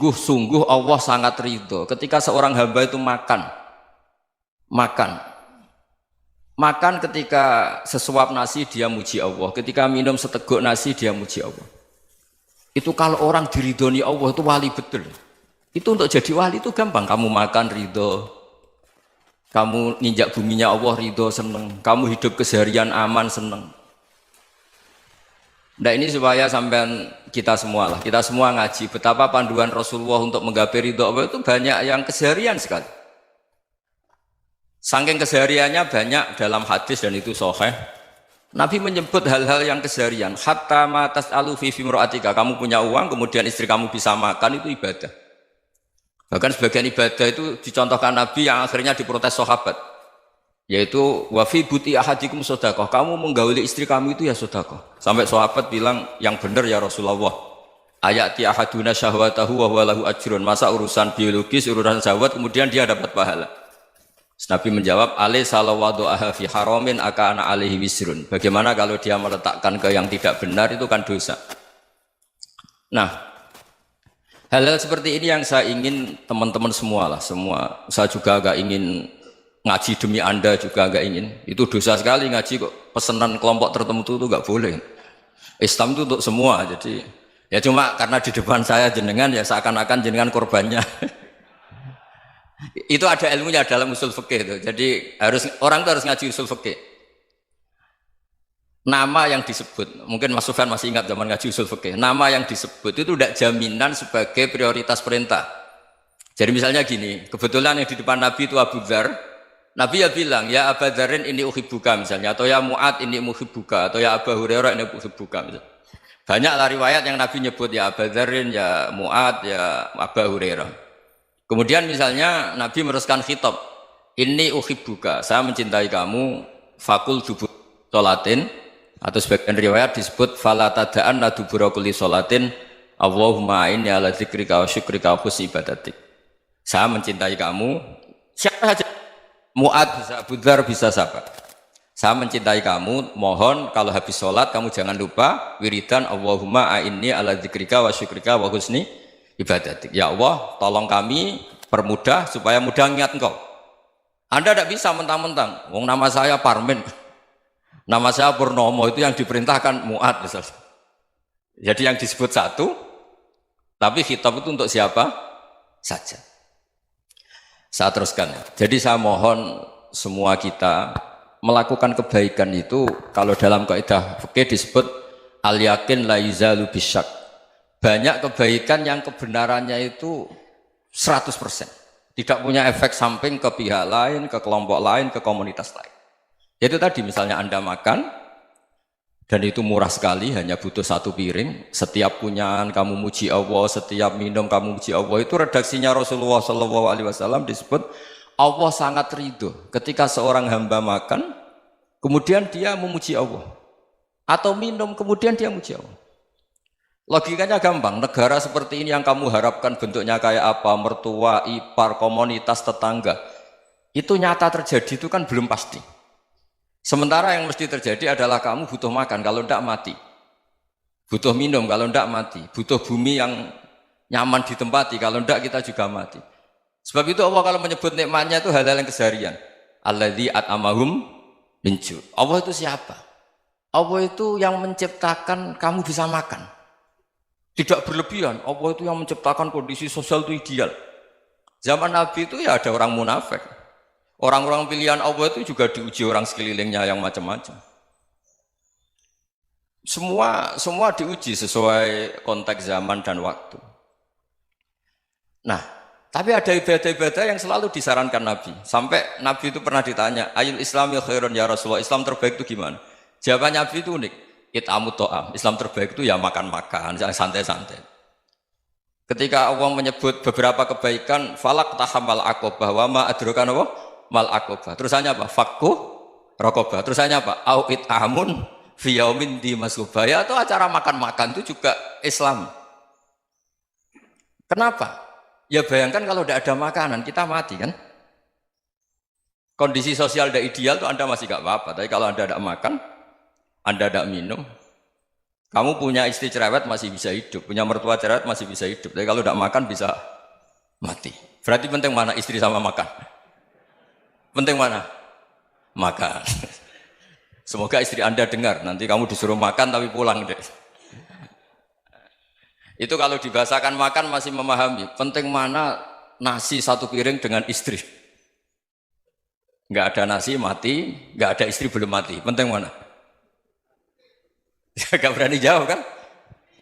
sungguh-sungguh Allah sangat ridho ketika seorang hamba itu makan ketika sesuap nasi dia muji Allah, ketika minum seteguk nasi dia muji Allah. Itu kalau orang diridhoni Allah itu wali betul. Itu untuk jadi wali itu gampang, kamu makan ridho, kamu nginjak buminya Allah ridho seneng, kamu hidup keseharian aman seneng. Nah ini supaya sampean kita semua ngaji betapa panduan Rasulullah untuk menggapai ridho Allah itu banyak yang keseharian sekali. Saking kesehariannya banyak dalam hadis dan itu sahih. Nabi menyebut hal-hal yang keseharian. Hatta ma tas'alu fi fimra'atika, kamu punya uang kemudian istri kamu bisa makan itu ibadah. Bahkan sebagian ibadah itu dicontohkan Nabi yang akhirnya diprotes sahabat. Yaitu wa fi buti ahadikum sedekah, kamu menggauli istri kamu itu ya sedekah. Sampai sahabat bilang yang benar ya Rasulullah. Ayati ahaduna syahwatahu wa huwa lahu ajrun. Masa urusan biologis, urusan syahwat kemudian dia dapat pahala. Nabi menjawab, alaysa lawadu'aha fi haramin akana alaihi wisrun. Bagaimana kalau dia meletakkan ke yang tidak benar itu kan dosa. Nah, hal-hal seperti ini yang saya ingin teman-teman semua. Saya juga agak ingin ngaji demi Anda juga agak ingin. Itu dosa sekali ngaji kok pesanan kelompok tertentu itu enggak boleh. Islam itu untuk semua. Jadi ya cuma karena di depan saya jenengan ya seakan-akan jenengan korbannya. Itu ada ilmunya dalam usul fikih itu. Jadi orang itu harus ngaji usul fikih. Nama yang disebut, mungkin Mas Sufyan masih ingat zaman ngaji usul fikih. Nama yang disebut itu tidak jaminan sebagai prioritas perintah. Jadi misalnya gini, kebetulan yang di depan Nabi itu Abu Dzar. Nabi ya bilang, ya Abu Dzarin ini uhibbuka misalnya, atau ya Mu'ad ini uhibbuka, atau ya Abu Hurairah ini uhibbuka misalnya. Banyaklah riwayat yang Nabi nyebut ya Abu Dzarin, ya Mu'ad, ya Abu Hurairah. Kemudian misalnya Nabi meneruskan khitab, ini uhibbuka, saya mencintai kamu, fakul dubur sholatin, atau sebagian riwayat disebut fala tada'anna dubura kulli sholatin, Allahumma inni ala dzikrika wa syukrika wa husni ibadatik. Saya mencintai kamu, siapa saja, Mu'ad bisa, Abu Dzar bisa siapa. Saya mencintai kamu, mohon kalau habis sholat kamu jangan lupa wiridan Allahumma a'inni ala dzikrika wa syukrika wa husni ibadatik. Ya Allah, tolong kami permudah supaya mudah ingat engkau. Anda tidak bisa mentang-mentang, wong nama saya Parmin, nama saya Purnomo, itu yang diperintahkan Mu'ad misalnya. Jadi yang disebut satu, tapi khitab itu untuk siapa saja. Saya teruskan ya. Jadi saya mohon semua kita melakukan kebaikan itu, kalau dalam kaidah fikih disebut al yakin la yuzalu bisyak. Banyak kebaikan yang kebenarannya itu 100%. Tidak punya efek samping ke pihak lain, ke kelompok lain, ke komunitas lain. Itu tadi misalnya Anda makan, dan itu murah sekali, hanya butuh satu piring. Setiap punyaan kamu muji Allah, setiap minum kamu muji Allah. Itu redaksinya Rasulullah SAW disebut Allah sangat ridho ketika seorang hamba makan, kemudian dia memuji Allah. Atau minum, kemudian dia muji Allah. Logikanya gampang, negara seperti ini yang kamu harapkan bentuknya kayak apa, mertua, ipar, komunitas, tetangga, itu nyata terjadi itu kan belum pasti. Sementara yang mesti terjadi adalah kamu butuh makan, kalau tidak mati. Butuh minum, kalau tidak mati. Butuh bumi yang nyaman ditempati, kalau tidak kita juga mati. Sebab itu Allah kalau menyebut nikmatnya itu hal-hal yang keseharian. Alladzi at'amahum min ju'. Allah itu siapa? Allah itu yang menciptakan kamu bisa makan. Tidak berlebihan, Allah itu yang menciptakan kondisi sosial itu ideal. Zaman Nabi itu ya ada orang munafik. Orang-orang pilihan Allah itu juga diuji orang sekelilingnya yang macam-macam. Semua diuji sesuai konteks zaman dan waktu. Nah, tapi ada ibadah-ibadah yang selalu disarankan Nabi. Sampai Nabi itu pernah ditanya, ayul islami khairun ya Rasulullah, Islam terbaik itu gimana? Jawaban Nabi itu unik. It'amu to'am, Islam terbaik itu ya makan-makan, santai-santai. Ketika Allah menyebut beberapa kebaikan, falak tahamal aqobah, wa ma adrokan apa? Mal aqobah. Terusannya apa? Fakku rokobah. Terusannya apa? Au it'amun fi yaumin di masubah. Ya, atau acara makan-makan itu juga Islam. Kenapa? Ya bayangkan kalau tidak ada makanan, kita mati kan? Kondisi sosial tidak ideal itu Anda masih gak apa-apa, tapi kalau Anda tidak makan, Anda tidak minum, Kamu punya istri cerewet masih bisa hidup, punya mertua cerewet masih bisa hidup. Tapi kalau tidak makan bisa mati. Berarti penting mana istri sama makan? Penting mana? Makan. Semoga istri Anda dengar, nanti kamu disuruh makan tapi pulang deh. Itu kalau dibahasakan makan masih memahami. Penting mana nasi satu piring dengan istri. Nggak ada nasi mati, nggak ada istri belum mati. Penting mana? Gak berani jawab kan?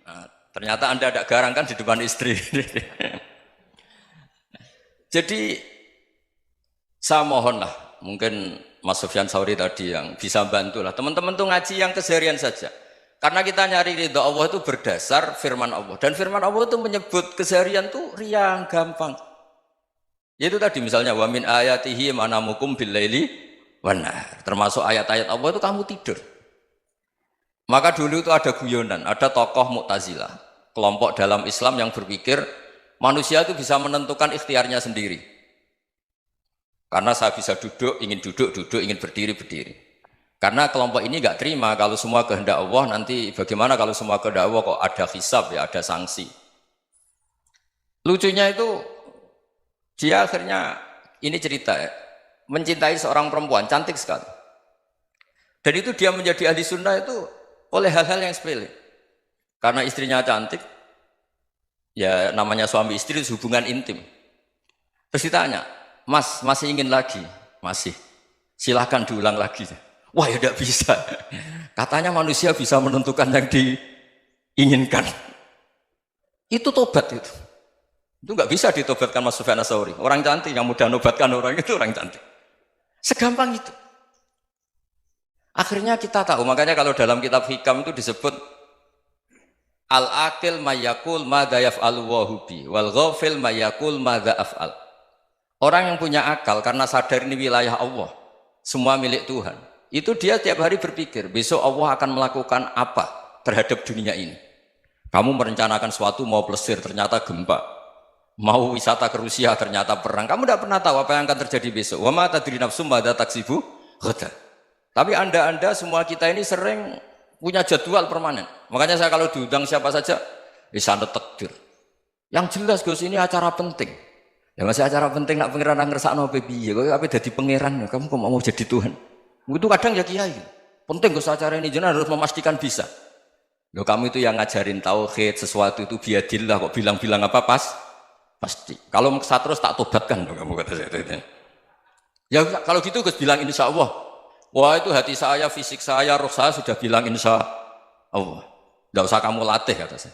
Nah, ternyata Anda ada garang kan di depan istri. Jadi saya mohonlah, mungkin Mas Sufyan Sauri tadi yang bisa bantulah. Teman-teman tuh ngaji yang keseharian saja. Karena kita nyari ridha Allah itu berdasar firman Allah. Dan firman Allah itu menyebut keseharian tuh riang, gampang. Yaitu tadi misalnya wa min ayatihi manamukum billaili wan nahar. Termasuk ayat-ayat Allah itu kamu tidur. Maka dulu itu ada guyonan, ada tokoh Mu'tazilah, kelompok dalam Islam yang berpikir manusia itu bisa menentukan ikhtiarnya sendiri. Karena saya bisa duduk, ingin berdiri, berdiri. Karena kelompok ini nggak terima kalau semua kehendak Allah, nanti bagaimana kalau semua kehendak Allah kok ada hisab ya, ada sanksi. Lucunya itu dia akhirnya, ini cerita ya, mencintai seorang perempuan, cantik sekali. Dan itu dia menjadi ahli sunnah itu oleh hal-hal yang sepele. Karena istrinya cantik, ya namanya suami istri hubungan intim. Terus ditanya, Mas, masih ingin lagi? Masih. Silahkan diulang lagi. Wah ya tidak bisa. Katanya manusia bisa menentukan yang diinginkan. Itu tobat itu. Itu nggak bisa ditobatkan Mas Sufyan Ats-Tsauri. Orang cantik yang mudah nobatkan orang itu orang cantik. Segampang itu. Akhirnya kita tahu, makanya kalau dalam kitab Hikam itu disebut al-aqil mayyakul madza yaf'alu wa hubi wal ghafil mayyakul madza af'al. Orang yang punya akal karena sadar ini wilayah Allah, semua milik Tuhan. Itu dia tiap hari berpikir, besok Allah akan melakukan apa terhadap dunia ini. Kamu merencanakan suatu mau plesir, ternyata gempa. Mau wisata ke Rusia, ternyata perang. Kamu tidak pernah tahu apa yang akan terjadi besok. Wa ma tadri nafsum madza taksibu ghadan. Tapi anda semua kita ini sering punya jadwal permanen. Makanya saya kalau diundang siapa saja, sana takdir. Yang jelas Gus ini acara penting. Ya masih acara penting nak pangeran ngersakno piye? Kok ape dadi pangeran? Kamu kok mau jadi Tuhan? Itu kadang ya kiai. Penting Gus acara ini jenengan harus memastikan bisa. Loh kamu itu yang ngajarin tauhid, sesuatu itu biadillah kok bilang-bilang apa pasti. Kalau saya terus tak tobatkan loh kamu kata saya. Ya kalau gitu Gus bilang insya Allah. Wah itu hati saya, fisik saya, roh saya sudah bilang insya Allah. Tidak usah kamu latih kata saya.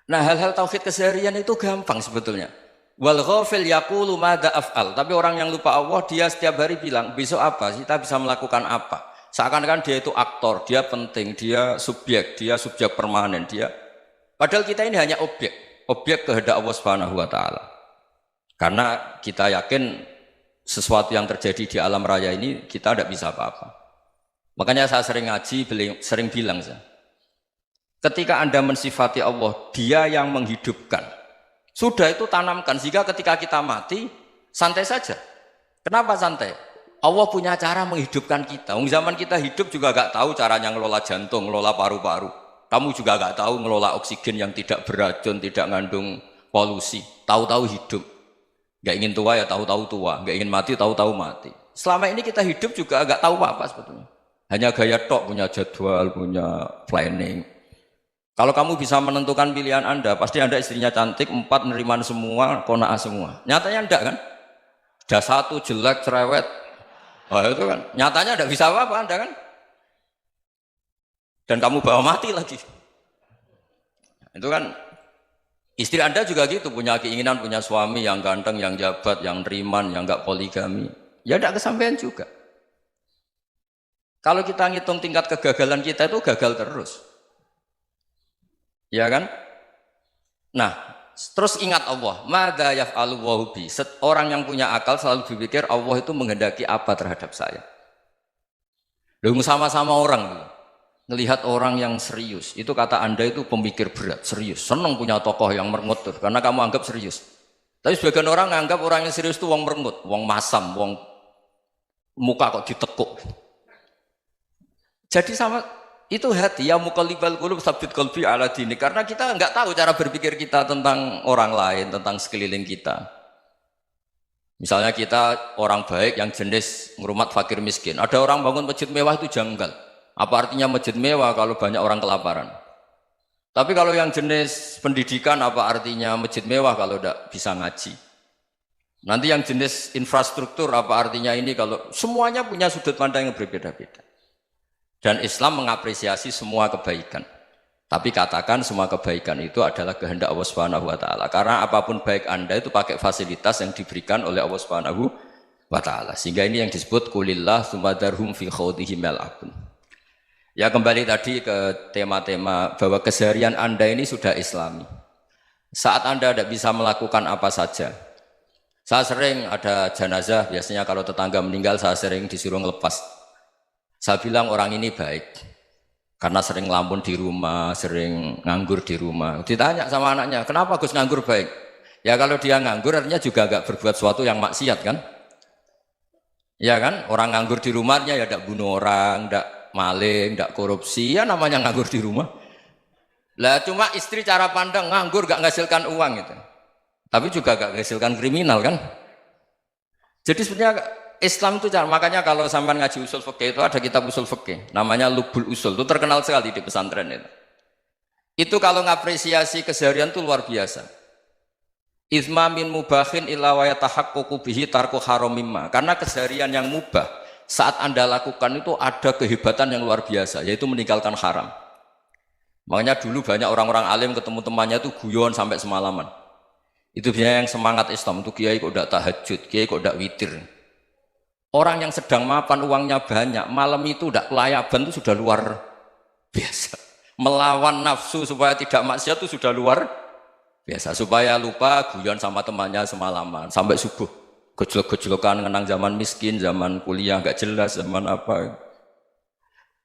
Nah hal-hal tauhid keseharian itu gampang sebetulnya. Wal ghafil yaqulu madza af'al. Tapi orang yang lupa Allah dia setiap hari bilang besok apa? Kita bisa melakukan apa? Seakan-akan dia itu aktor, dia penting, dia subjek permanen, dia. Padahal kita ini hanya objek kehendak Allah Subhanahu wa taala. Karena kita yakin sesuatu yang terjadi di alam raya ini kita tidak bisa apa-apa. Makanya saya sering ngaji, sering bilang saya. Ketika Anda mensifati Allah, dia yang menghidupkan. Sudah itu tanamkan, sehingga ketika kita mati, santai saja. Kenapa santai? Allah punya cara menghidupkan kita. Zaman kita hidup juga gak tahu caranya ngelola jantung, ngelola paru-paru. Kamu juga gak tahu ngelola oksigen yang tidak beracun, tidak ngandung polusi. Tahu-tahu hidup. Gak ingin tua ya tahu-tahu tua, gak ingin mati tahu-tahu mati. Selama ini kita hidup juga gak tahu apa sebetulnya. Hanya gaya tok, punya jadwal, punya planning. Kalau kamu bisa menentukan pilihan Anda, pasti Anda istrinya cantik, 4 neriman semua, kona'ah semua. Nyatanya enggak kan? Ada 1 jelek, cerewet. Oh itu kan, nyatanya enggak bisa apa-apa Anda kan? Dan kamu bawa mati lagi. Itu kan, istri Anda juga gitu, punya keinginan, punya suami yang ganteng, yang jabat, yang neriman, yang enggak poligami. Ya enggak kesampaian juga. Kalau kita ngitung tingkat kegagalan kita itu gagal terus. Ya kan? Nah, terus ingat Allah, madza yaf'alu wa bi. Orang yang punya akal selalu berpikir Allah itu menghendaki apa terhadap saya. Lalu sama-sama orang melihat orang yang serius, itu kata Anda itu pemikir berat, serius, senang punya tokoh yang merengut karena kamu anggap serius. Tapi sebagian orang menganggap orang yang serius itu wong merengut, wong masam, wong muka kok ditekuk. Jadi sama Itu hati ya muqallibal qulub tsabbit qalbi ala dini, karena kita nggak tahu cara berpikir kita tentang orang lain, tentang sekeliling kita. Misalnya kita orang baik yang jenis ngurmat fakir miskin, ada orang bangun masjid mewah itu janggal. Apa artinya masjid mewah kalau banyak orang kelaparan? Tapi kalau yang jenis pendidikan, apa artinya masjid mewah kalau tidak bisa ngaji? Nanti yang jenis infrastruktur, apa artinya ini kalau semuanya punya sudut pandang yang berbeda-beda. Dan Islam mengapresiasi semua kebaikan. Tapi katakan semua kebaikan itu adalah kehendak Allah Subhanahu wa taala. Karena apapun baik Anda itu pakai fasilitas yang diberikan oleh Allah Subhanahu wa taala. Sehingga ini yang disebut kulillah sumadarhum fi khawdihim yal'abun. Ya kembali tadi ke tema-tema bahwa keseharian Anda ini sudah Islami. Saat Anda tidak bisa melakukan apa saja. Saya sering ada jenazah, biasanya kalau tetangga meninggal saya sering disuruh ngelepas. Saya bilang orang ini baik karena sering ngelamun di rumah, sering nganggur di rumah. Ditanya sama anaknya, kenapa Gus nganggur baik? Ya kalau dia nganggur artinya juga agak berbuat sesuatu yang maksiat kan? Ya kan? Orang nganggur di rumahnya ya tidak bunuh orang, tidak maling, tidak korupsi, ya namanya nganggur di rumah. Lah cuma istri cara pandang nganggur gak menghasilkan uang itu. Tapi juga gak menghasilkan kriminal kan? Jadi sebenarnya Islam itu cara, makanya kalau sampai ngaji usul fikih itu ada kitab usul fikih, namanya Lubul Usul, itu terkenal sekali di pesantren itu. Itu kalau ngapresiasi keseharian itu luar biasa. Izma min mubahin illa wa yatahaqqaqu bihi tarku haramimma. Karena keseharian yang mubah saat Anda lakukan itu ada kehebatan yang luar biasa, yaitu meninggalkan haram. Makanya dulu banyak orang-orang alim ketemu temannya itu guyon sampai semalaman. Itu biasanya yang semangat Islam itu kiai kok tidak tahajud, kiai kok tidak witir. Orang yang sedang mapan uangnya banyak, malam itu tidak kelayaban itu sudah luar biasa. Melawan nafsu supaya tidak maksiat itu sudah luar biasa. Supaya lupa guyon sama temannya semalaman sampai subuh. Gejlok-gejlokan ngenang zaman miskin, zaman kuliah nggak jelas, zaman apa.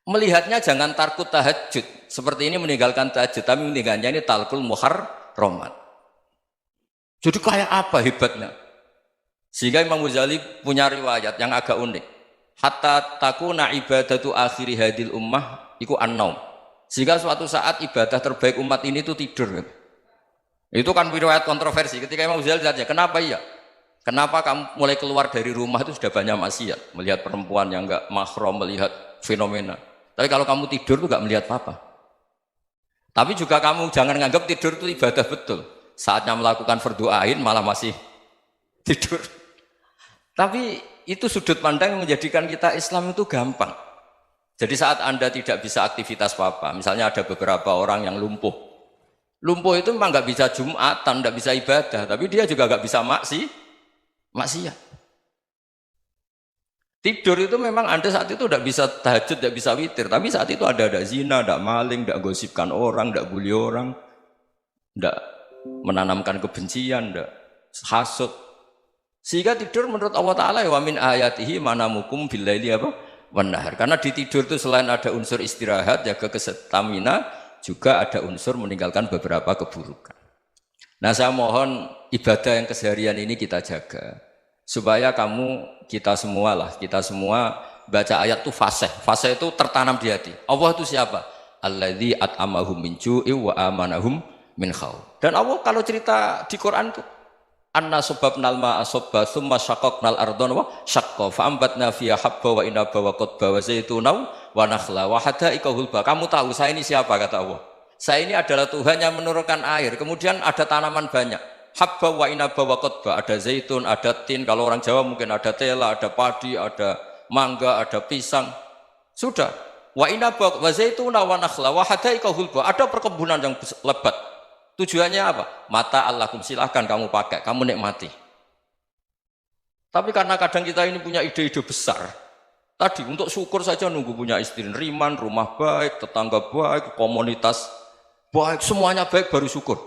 Melihatnya jangan tarkut tahajud. Seperti ini meninggalkan tahajud, tapi meninggalkannya ini talkul muharramat. Jadi kayak apa hebatnya? Sehingga Imam Ghazali punya riwayat yang agak unik. Hatta takuna ibadatu akhiri hadil ummah iku an-naum. Sehingga suatu saat ibadah terbaik umat ini itu tidur. Itu kan riwayat kontroversi. Ketika Imam Ghazali ditanya, kenapa iya? Kenapa kamu mulai keluar dari rumah itu sudah banyak maksiat? Melihat perempuan yang enggak mahram, melihat fenomena. Tapi kalau kamu tidur itu enggak melihat apa-apa. Tapi juga kamu jangan nganggap tidur itu ibadah betul. Saatnya melakukan fardu ain malah masih tidur. Tapi itu sudut pandang yang menjadikan kita Islam itu gampang. Jadi saat Anda tidak bisa aktivitas apa-apa, misalnya ada beberapa orang yang lumpuh. Lumpuh itu memang nggak bisa Jumatan, nggak bisa ibadah, tapi dia juga nggak bisa maksiat. Tidur itu memang Anda saat itu tidak bisa tahajud, tidak bisa witir, tapi saat itu ada zina, ada maling, tidak gosipkan orang, tidak bully orang, tidak menanamkan kebencian, tidak hasud. Sehingga tidur menurut Allah Ta'ala wa min ayatihi manamukum billaili apa? Wanahar. Karena di tidur itu selain ada unsur istirahat, jaga kestamina, juga ada unsur meninggalkan beberapa keburukan. Nah saya mohon ibadah yang keseharian ini kita jaga. Supaya kita semua baca ayat itu fasih. Fasih itu tertanam di hati. Allah itu siapa? Alladzi at'amahum min ju'i wa amanahum min khawf. Dan Allah kalau cerita di Quran itu anna subabnal ma'a subba thumma syaqaqnal ardhan wa syaqqa fa'ambatna fiha habba wa inaba wa qadba wa zaituna wa nakhla wa hadaika hulba. Kamu tahu saya ini siapa, kata Allah. Saya ini adalah Tuhan yang menurunkan air, kemudian ada tanaman banyak. Habba wa inaba wa qadba, ada zaitun, ada tin, kalau orang Jawa mungkin ada tela, ada padi, ada mangga, ada pisang. Sudah. Wa inaba wa zaituna wa nakhla wa hadaika hulba. Ada perkebunan yang lebat. Tujuannya apa? Mata Allahkum, silahkan kamu pakai, kamu nikmati. Tapi karena kadang kita ini punya ide-ide besar. Tadi untuk syukur saja nunggu punya istri riman, rumah baik, tetangga baik, komunitas baik, semuanya baik baru syukur.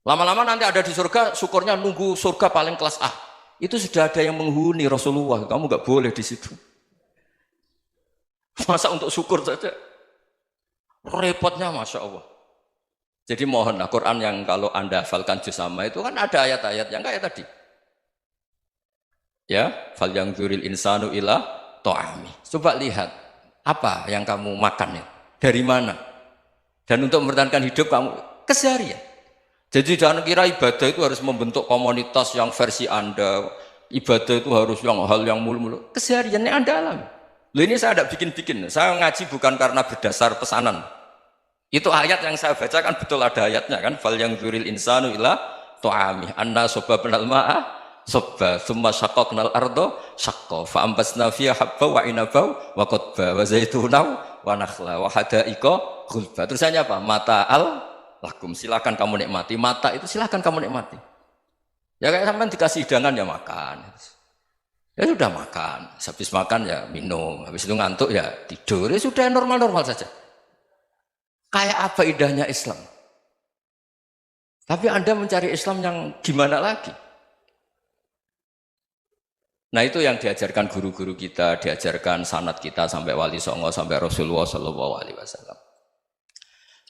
Lama-lama nanti ada di surga, syukurnya nunggu surga paling kelas A. Itu sudah ada yang menghuni Rasulullah, kamu nggak boleh di situ. Masa untuk syukur saja? Repotnya Masya Allah. Jadi mohonlah Quran yang kalau Anda hafalkan juz sama itu kan ada ayat-ayat yang kayak tadi. Ya, fal yang dzuril insanu ila ta'ami. Coba lihat. Apa yang kamu makan ya? Dari mana? Dan untuk mempertahankan hidup kamu keseharian. Jadi jangan kira ibadah itu harus membentuk komunitas yang versi Anda. Ibadah itu harus yang hal yang mulu-mulu. Kesehariannya Anda alami. Loh ini saya tidak bikin-bikin. Saya ngaji bukan karena berdasar pesanan. Itu ayat yang saya baca kan betul ada ayatnya kan. Fal yang dzuril insanu ila tu'ami anna sobabnal ma'a sobba thumma syaqaqnal ardo syaqqa fa ambasna fiha habba wa inaba wa qadba wa zaituna wa nakhla wa hada'iqa ghulba. Terusannya apa? Mata'al lakum, silakan kamu nikmati. Mata itu silakan kamu nikmati. Ya kayak sampean dikasih hidangan ya makan. Ya sudah makan, habis makan ya minum, habis itu ngantuk ya tidur. Ya sudah normal-normal saja. Kayak apa indahnya Islam? Tapi Anda mencari Islam yang gimana lagi? Nah itu yang diajarkan guru-guru kita, diajarkan sanad kita sampai Wali Songo, sampai Rasulullah SAW.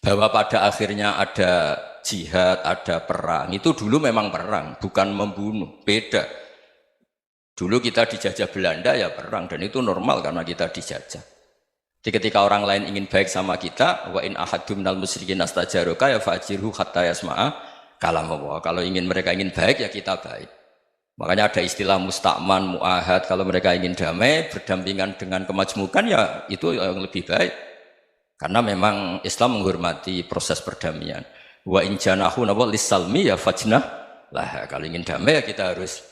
Bahwa pada akhirnya ada jihad, ada perang. Itu dulu memang perang, bukan membunuh, beda. Dulu kita dijajah Belanda ya perang, dan itu normal karena kita dijajah. Jadi ketika orang lain ingin baik sama kita, wa in ahadum minal musyrikin astajaroka ya fajirhu hatta yasma'a kalam Allah. Kalau mereka ingin baik ya kita baik. Makanya ada istilah mustakman, mu'ahad. Kalau mereka ingin damai, berdampingan dengan kemajmukan ya itu yang lebih baik. Karena memang Islam menghormati proses perdamaian. Wa in janahu lis-salmi ya fajnah lah. Kalau ingin damai ya kita harus